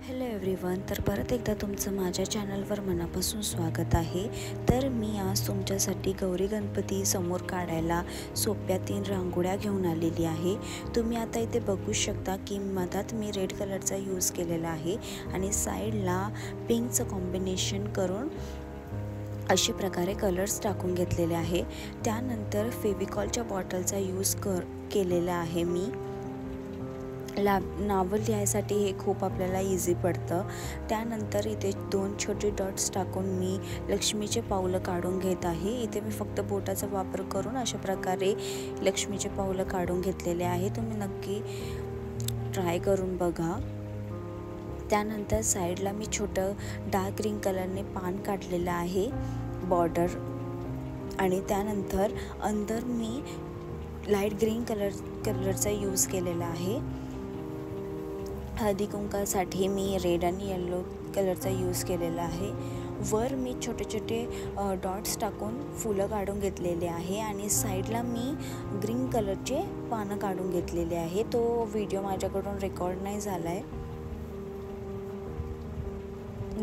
Hello everyone, तर परत एकदा तुमचं माझ्या चॅनलवर मनापासून स्वागत आहे। तर मी आज तुमच्यासाठी गौरी गणपती समोर काढायला सोप्या 3 रांगोळ्या घेऊन आलेली आहे। तुम्ही आता इथे बघू शकता की मधात मी रेड कलरचा यूज केलेला आहे आणि साईडला पिंकचं कॉम्बिनेशन करून अशा प्रकारे कलर्स टाकून घेतलेले आहे। त्यानंतर फेविकॉलच्या बॉटलचा यूज केलेला आहे मी। नावं लिहायसाठी हे खूप आपल्याला इझी पडतं। त्यानंतर इथे 2 छोटे डॉट्स टाकून मी लक्ष्मीचे पाऊलं काढून घेत आहे। इथे मी फक्त बोटाचा वापर करून अशा प्रकारे लक्ष्मीचे पाऊलं काढून घेतलेले आहे। तुम्ही नक्की ट्राय करून बघा। त्यानंतर साईडला मी छोटं डार्क ग्रीन कलरने पान काढलेलं आहे बॉर्डर, आणि त्यानंतर अंदर मी लाईट ग्रीन कलरचा यूज केलेला आहे। हळदी कुंकासाठी मी रेड आणि येलो कलरचा यूज केलेला आहे। वर मी छोटे छोटे डॉट्स टाकून फुलं काढून घेतलेले आहे आणि साईडला मी ग्रीन कलरचे पानं काढून घेतलेले आहे। तो व्हिडिओ माझ्याकडून रेकॉर्ड नाही झाला आहे।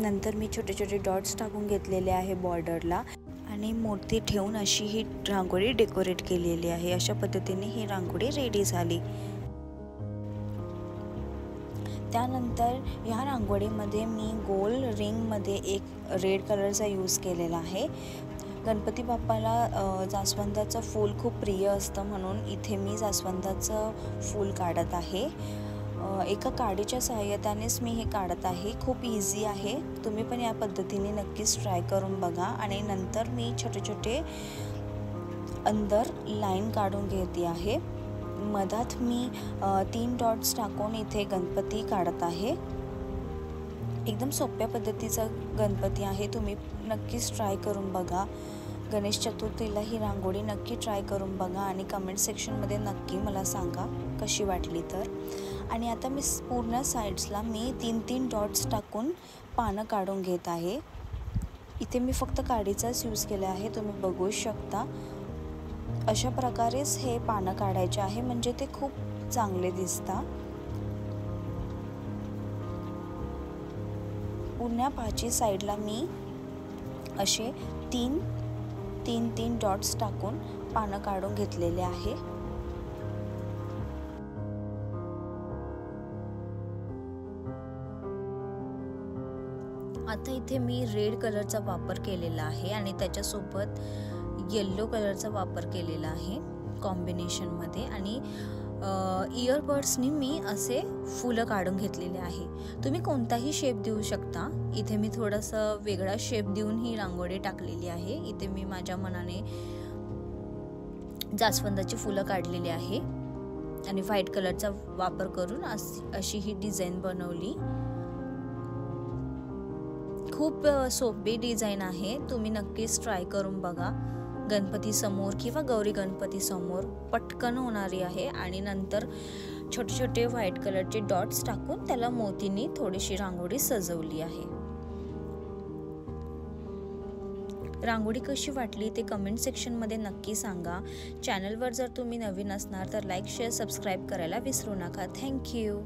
नंतर मी छोटे छोटे डॉट्स टाकून घेतलेले आहे बॉर्डरला आणि मूर्ती ठेवून अशी ही रांगोळी डेकोरेट केलेली आहे। अशा पद्धतीने ही रांगोळी रेडी झाली। त्यानंतर ह्या रांगोळीमध्ये मी गोल रिंगमध्ये एक रेड कलरचा यूज केलेला आहे। गणपती बाप्पाला जास्वंदाचं फूल खूप प्रिय असतं, म्हणून इथे मी जास्वंदाचं फूल काढत आहे। एका काडीच्या सहाय्यतानेच मी हे काढत आहे। खूप इझी आहे, तुम्ही पण या पद्धतीने नक्कीच ट्राय करून बघा। आणि नंतर मी छोटे छोटे अंदर लाईन काढून घेते आहे। मधात मी 3 डॉट्स टाकून इथे गणपती काढत आहे। एकदम सोप्या पद्धतीचा गणपती आहे, तुम्ही नक्कीच ट्राय करून बघा। गणेश चतुर्थीला ही रांगोळी नक्की ट्राय करून बघा आणि कमेंट सेक्शनमध्ये नक्की मला सांगा कशी वाटली तर। आणि आता मी पूर्ण साईड्सला मी 3 डॉट्स टाकून पानं काढून घेत आहे। इथे मी फक्त काडीचाच यूज केला आहे, तुम्ही बघू शकता। अशा प्रकारेच हे पानं काढायचे आहे, म्हणजे ते खूप चांगले दिसतात। पुन्हा पाची साईडला मी असे 3 डॉट्स टाकून पानं काढून घेतलेले आहे। आता इथे मी रेड कलरचा वापर केलेला आहे आणि त्याच्यासोबत येलो कलरचा वापर केलेला आहे कॉम्बिनेशनमध्ये। आणि इयरबड्सनी मी असे फुलं काढून घेतलेले आहे। तुम्ही कोणताही शेप देऊ शकता। इथे मी थोडंसं वेगळा शेप देऊन ही रांगोळी टाकलेली आहे। इथे मी माझ्या मनाने जास्वंदाची फुलं काढलेली आहे आणि व्हाईट कलरचा वापर करून अशी ही डिझाईन बनवली। खूप सोपी डिझाईन आहे, तुम्ही नक्कीच ट्राय करून बघा। गणपती समोर किंवा गौरी गणपती समोर पटकन होणारी आहे। आणि नंतर छोटे छोटे व्हाईट कलरचे डॉट्स टाकून त्याला मोतीने थोडीशी रांगोळी सजवली आहे। रांगोळी कशी वाटली ते कमेंट सेक्शनमध्ये नक्की सांगा। चॅनलवर जर तुम्ही नवीन असणार तर लाईक, शेअर, सबस्क्राईब करायला विसरू नका। थँक्यू।